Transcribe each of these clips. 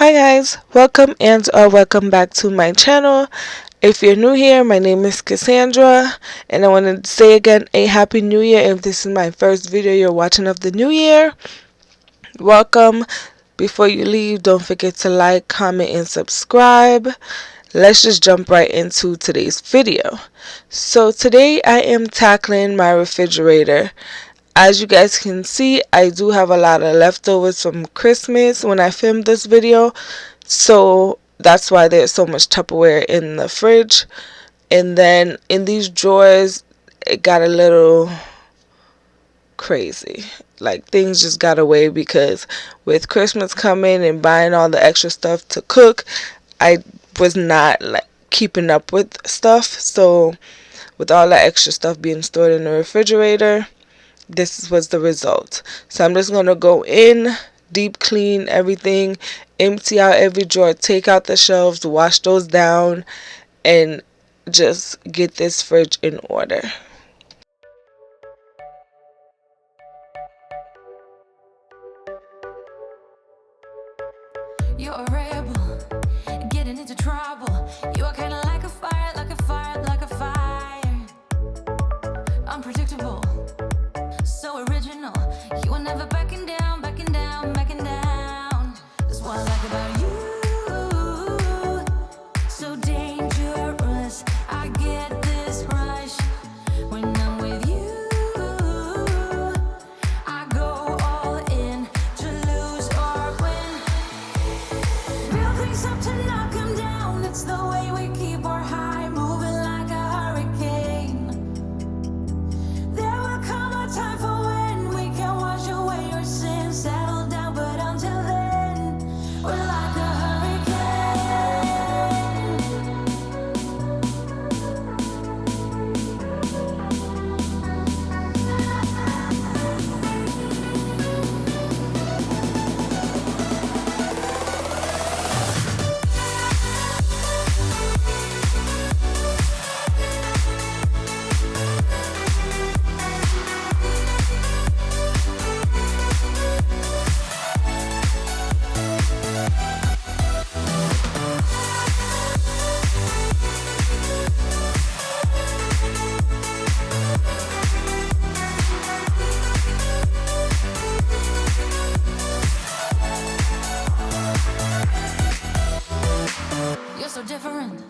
Hi guys, welcome and welcome back to my channel. If you're new here, my name is Cassandra, and I want to say again a happy new year. If this is my first video you're watching of the new year, welcome. Before you leave, don't forget to like, comment, and subscribe. Let's just jump right into today's video. So today I am tackling my refrigerator. As you guys can see, I do have a lot of leftovers from Christmas when I filmed this video, so that's why there's so much Tupperware in the fridge. And then in these drawers, it got a little crazy. Like, things just got away because with Christmas coming and buying all the extra stuff to cook, I was not like keeping up with stuff. So with all that extra stuff being stored in the refrigerator, this was the result. So I'm just going to go in, deep clean everything, empty out every drawer, take out the shelves, wash those down, and just get this fridge in order. You're a rebel, getting into trouble. You are kind of like a fire, like a fire, like a fire. Unpredictable, so original. You are never backing down, backing down, backing down. That's what I like about you. So dangerous, I get this rush when I'm with you. I go all in to lose or win. Build things up to knock 'em down. It's the way we keep our high, moving like a hurricane. There will come a time for when we can wash away your sins, settle down, but until then, we're like a hurricane. You're so different,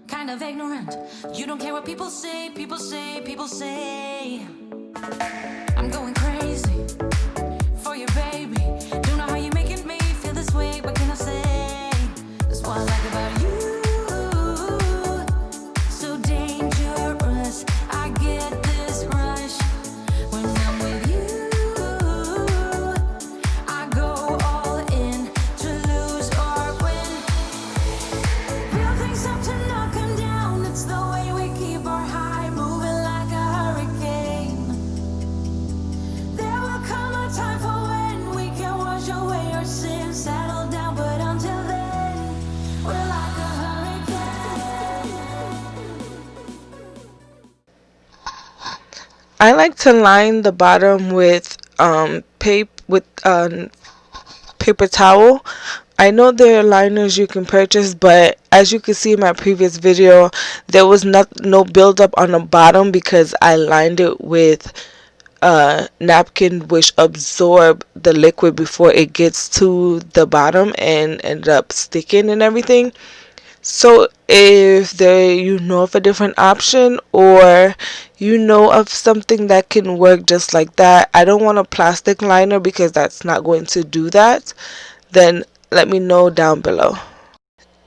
kind of ignorant. You don't care what people say, people say, people say. I'm going crazy for you, baby. Don't know how you're making me feel this way. What can I say? That's what I like about you. So dangerous, I get this rush when I'm with you. I go all in to lose or win. Build things up to knock 'em down. It's the way we keep our high, moving like a hurricane. There will come a time for when we can wash away our sins, settle down, but until then, we're like a hurricane. I like to line the bottom with paper towel. I know there are liners you can purchase, but as you can see in my previous video, there was no buildup on the bottom because I lined it with napkin which absorb the liquid before it gets to the bottom and ended up sticking and everything. So if you know of a different option, or you know of something that can work just like that, I don't want a plastic liner because that's not going to do that, then let me know down below.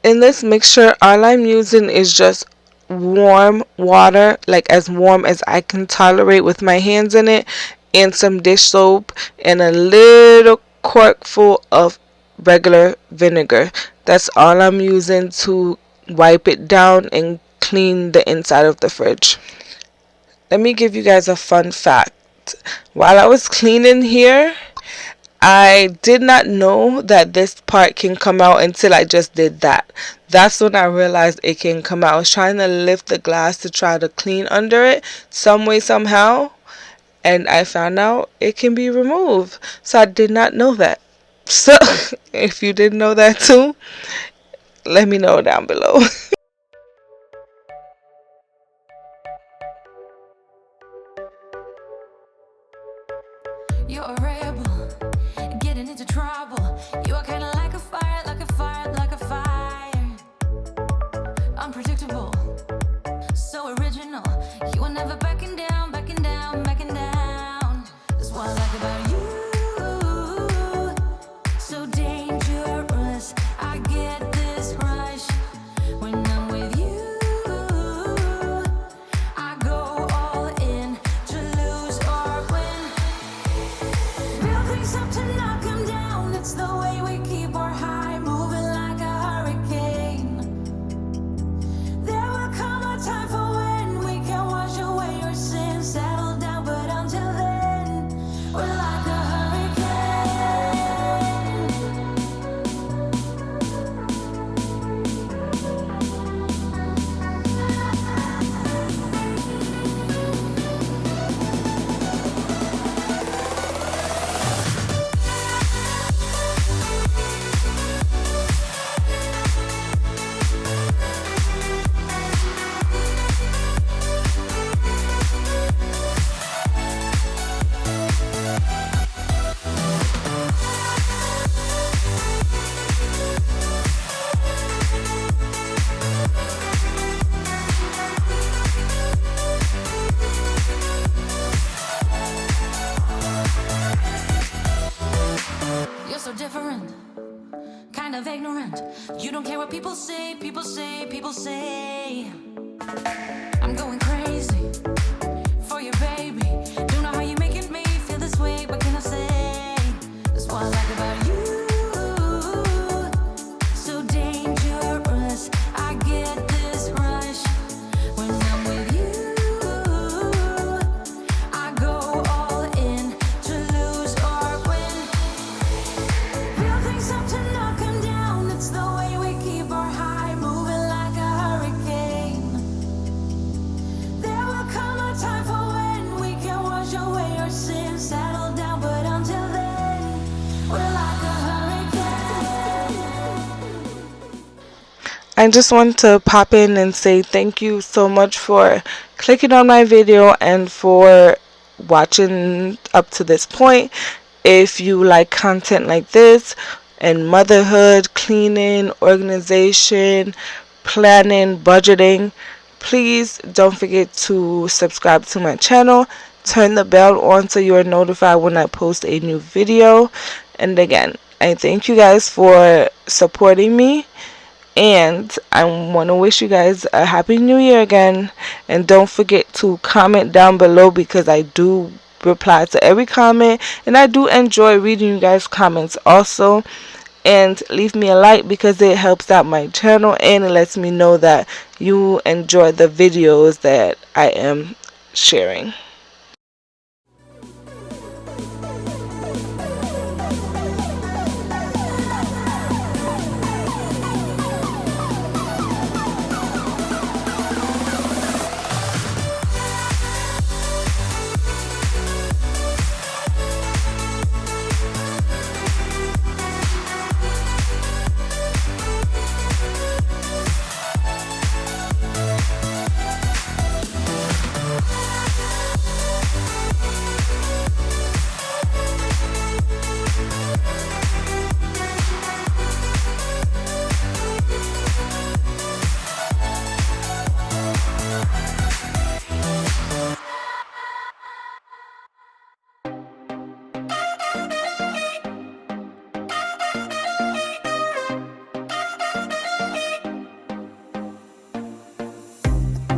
In this mixture, all I'm using is just warm water, like as warm as I can tolerate with my hands in it, and some dish soap, and a little cork full of regular vinegar. That's all I'm using to wipe it down and clean the inside of the fridge. Let me give you guys a fun fact. While I was cleaning here, I did not know that this part can come out until I just did that. That's when I realized it can come out. I was trying to lift the glass to try to clean under it some way, somehow, and I found out it can be removed. So I did not know that. So if you didn't know that too, let me know down below. You're a rebel, getting into trouble. You are kinda like a fire, like a fire, like a fire. Unpredictable, so original. You are never backing down, backing down, backing down. That's what I like about you. So dangerous, I get this rush when I'm with you. I go all in to lose or win. Real things up to knock 'em down. It's the way we keep our high, moving like a hurricane. There will come a time for when we can wash away your sins, settle down, but until then, we're like a hurricane. You're so different, kind of ignorant. You don't care what people say, people say, people say. I'm going crazy for your baby. Don't know how you making me feel this way. What can I say? That's what I like about you. So dangerous, I get this rush when I'm with you. I go all in to lose or win. Real things up to knock 'em down. It's the way we keep our high, moving like a hurricane. There will come a time for when we can wash away our sins, settle down, but until then, we're like a hurricane. I just want to pop in and say thank you so much for clicking on my video and for watching up to this point. If you like content like this and motherhood, cleaning, organization, planning, budgeting, please don't forget to subscribe to my channel. Turn the bell on so you are notified when I post a new video. And again, I thank you guys for supporting me. And I want to wish you guys a happy new year again. And don't forget to comment down below because I do reply to every comment. And I do enjoy reading you guys' comments also. And leave me a like because it helps out my channel and it lets me know that you enjoy the videos that I am sharing.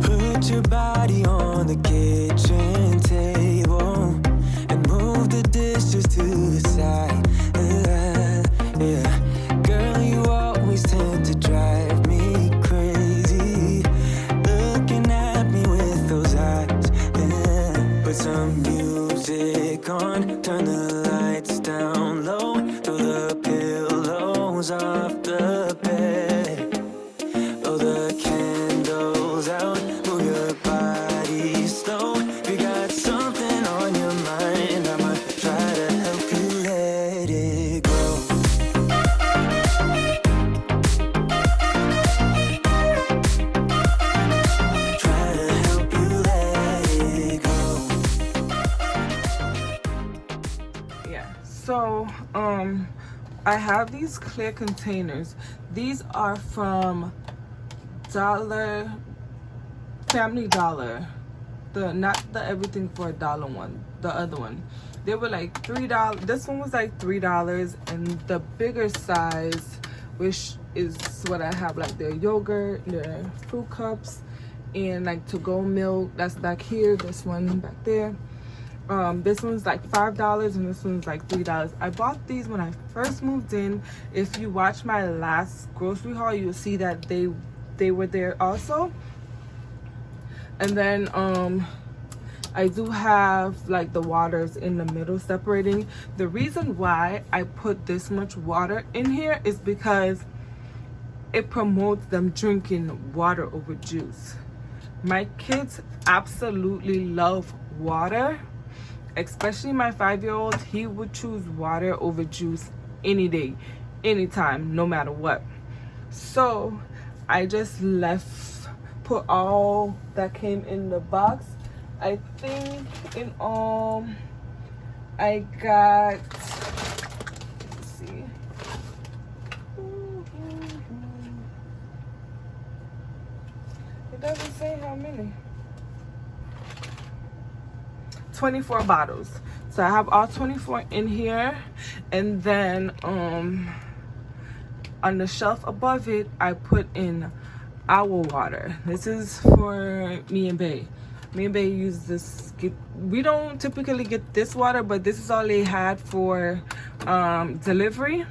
Put your body on the kitchen table and move the dishes to the side. Yeah, girl, you always tend to drive me crazy, looking at me with those eyes. Yeah. Put some music on, turn the lights down low, throw the pillows off the bed, blow the candles out, move your body slow. I have these clear containers. These are from Family Dollar. Not the everything for a dollar one, the other one. They were like $3. This one was like $3, and the bigger size, which is what I have, like their yogurt, their fruit cups, and like to-go milk. That's back here. This one back there. This one's like $5, and this one's like $3. I bought these when I first moved in. If you watch my last grocery haul, you'll see that they were there also. And then I do have like the waters in the middle separating. The reason why I put this much water in here is because it promotes them drinking water over juice. My kids absolutely love water, especially my 5-year-old. He would choose water over juice any day, anytime, no matter what. So I just put all that came in the box. I think in all I got, let's see, it doesn't say how many. 24 bottles. So I have all 24 in here, and then on the shelf above it I put in our water. This is for me and Bae. Me and Bae use this. We don't typically get this water, but this is all they had for delivery,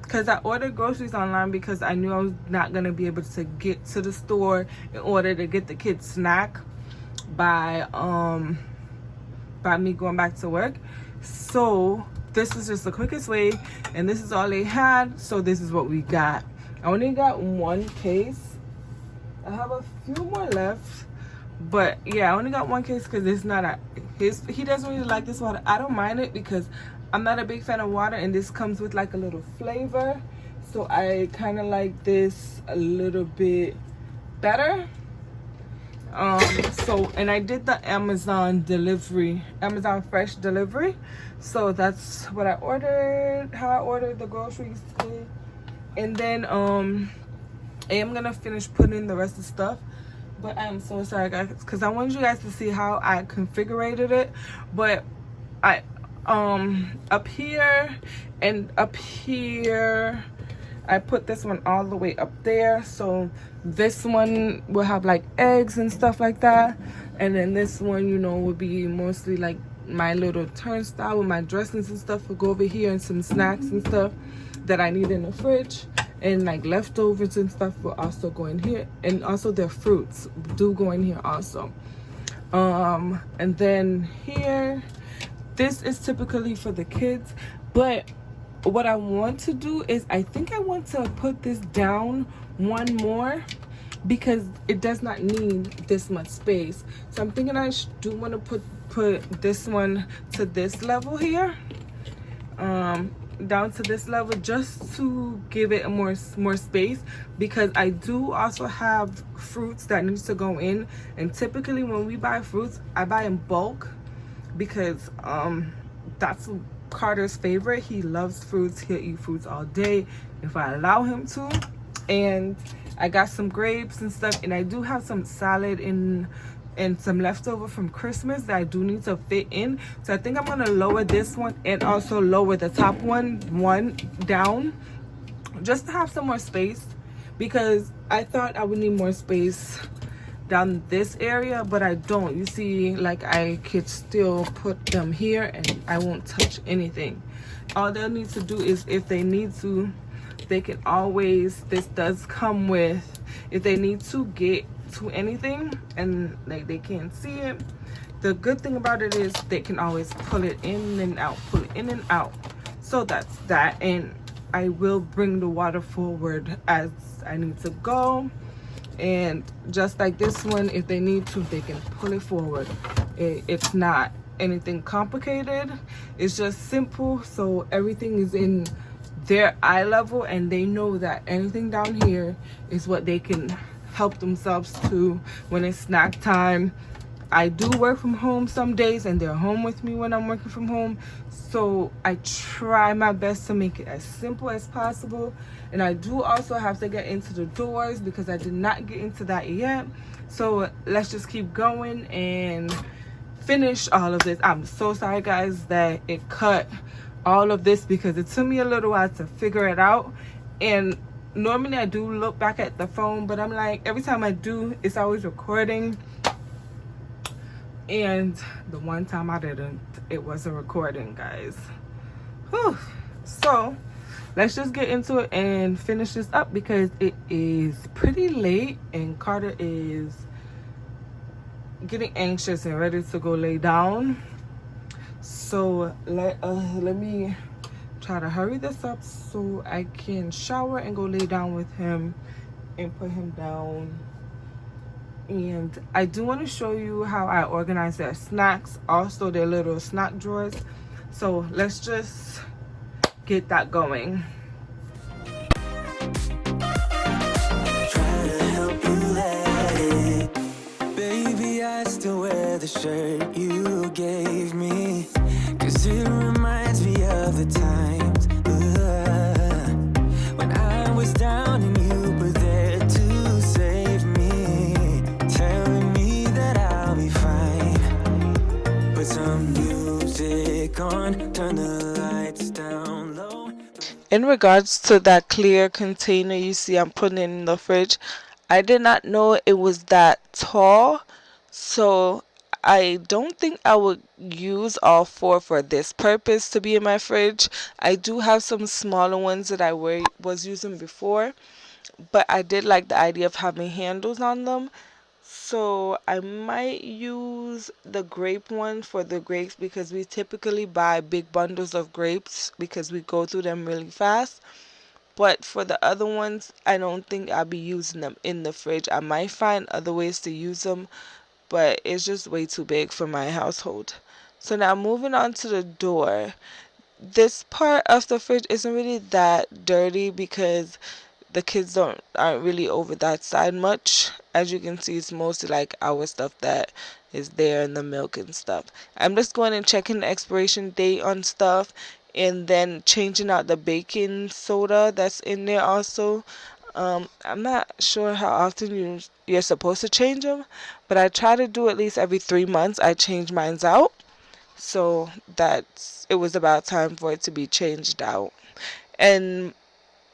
because I ordered groceries online because I knew I was not going to be able to get to the store in order to get the kids snack by me going back to work. So this was just the quickest way, and this is all they had, so this is what we got. I only got one case. I have a few more left, but yeah, I only got one case because it's not he doesn't really like this water. I don't mind it because I'm not a big fan of water, and this comes with like a little flavor, so I kind of like this a little bit better. And I did the Amazon Fresh delivery, so that's what I ordered, how I ordered the groceries today. And then I am gonna finish putting in the rest of the stuff, but I am so sorry guys, because I wanted you guys to see how I configured it. But I up here and up here, I put this one all the way up there, so this one will have like eggs and stuff like that, and then this one, you know, will be mostly like my little turnstile with my dressings and stuff will go over here, and some snacks and stuff that I need in the fridge, and like leftovers and stuff will also go in here, and also their fruits do go in here also. And then here, this is typically for the kids, but what I want to do is I think I want to put this down one more because it does not need this much space. So I'm thinking I do want to put this one to this level here, down to this level, just to give it a more space, because I do also have fruits that needs to go in, and typically when we buy fruits, I buy in bulk because that's Carter's favorite. He loves fruits. He'll eat fruits all day if I allow him to. And I got some grapes and stuff, and I do have some salad and some leftover from Christmas that I do need to fit in. So I think I'm gonna lower this one and also lower the top one down, just to have some more space, because I thought I would need more space down this area, but I don't. You see, like, I could still put them here and I won't touch anything. All they'll need to do is, if they need to, they can always, this does come with, if they need to get to anything and like they can't see it, the good thing about it is they can always pull it in and out, pull it in and out. So that's that. And I will bring the water forward as I need to go, and just like this one, if they need to, they can pull it forward. It's not anything complicated, it's just simple, so everything is in their eye level, and they know that anything down here is what they can help themselves to when it's snack time. I do work from home some days, and they're home with me when I'm working from home. So I try my best to make it as simple as possible. And I do also have to get into the doors because I did not get into that yet. So let's just keep going and finish all of this. I'm so sorry guys that it cut all of this because it took me a little while to figure it out. And normally I do look back at the phone, but I'm like, every time I do, it's always recording. And the one time I didn't, it wasn't recording, guys. Whew. So let's just get into it and finish this up because it is pretty late and Carter is getting anxious and ready to go lay down. So let me try to hurry this up so I can shower and go lay down with him and put him down. And I do want to show you how I organize their snacks, also their little snack drawers. So let's just get that going. Try to help you let it. Baby, I still wear the shirt you gave me, 'cause it reminds me of the times when I was down and you were there to save me, telling me that I'll be fine. Put some music on, turn the lights down low. In regards to that clear container you see I'm putting in the fridge, I did not know it was that tall, so I don't think I would use all four for this purpose to be in my fridge. I do have some smaller ones that I was using before, but I did like the idea of having handles on them. So I might use the grape one for the grapes because we typically buy big bundles of grapes because we go through them really fast. But for the other ones, I don't think I'll be using them in the fridge. I might find other ways to use them, but it's just way too big for my household. So now moving on to the door. This part of the fridge isn't really that dirty because the kids aren't really over that side much. As you can see, it's mostly like our stuff that is there in the milk and stuff. I'm just going and checking the expiration date on stuff and then changing out the baking soda that's in there also. I'm not sure how often you're supposed to change them, but I try to do at least every 3 months. I change mine out, so it was about time for it to be changed out. And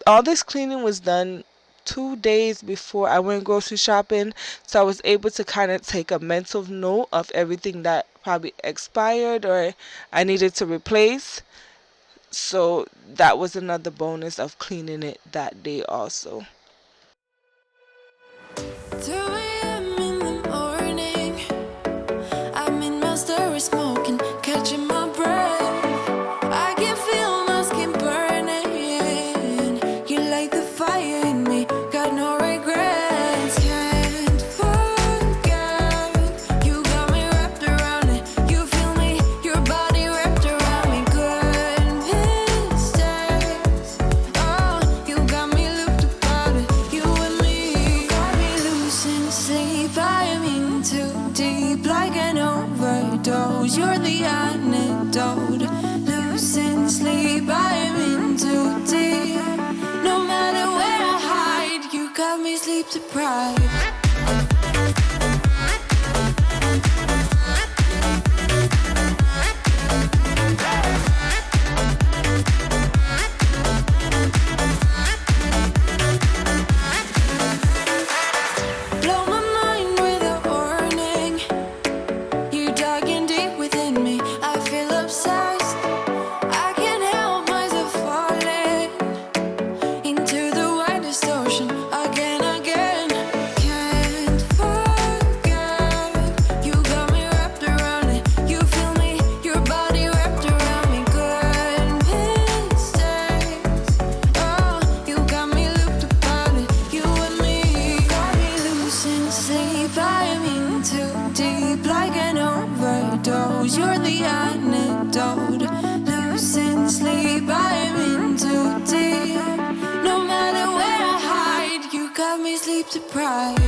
all this cleaning was done 2 days before I went grocery shopping, so I was able to kind of take a mental note of everything that probably expired or I needed to replace. So that was another bonus of cleaning it that day also. 2 a.m. in the morning, I'm in my story smoking, catching my breath. I can feel my skin burning. You light the fire in me, got no regrets. Can't forget, you got me wrapped around it. You feel me, your body wrapped around me. Good mistakes. Oh, you got me looped about it. You and me got me losing sleep. I'm in too deep, like an overdose. You're the antidote. Losing sleep, I'm in too deep. No matter where I hide, you got me sleep deprived. Blow my mind with a warning. You digging deep within me. I feel obsessed. I can't help myself falling into the widest ocean again. Can't forget, you got me wrapped around it. You feel me, your body wrapped around me. Good mistakes. Oh, you got me looped about it. You and me got me losing sleep. I'm in too deep, like an overdose. You're the antidote. Losing sleep, I'm in too deep. No matter where I hide, you got me sleep deprived.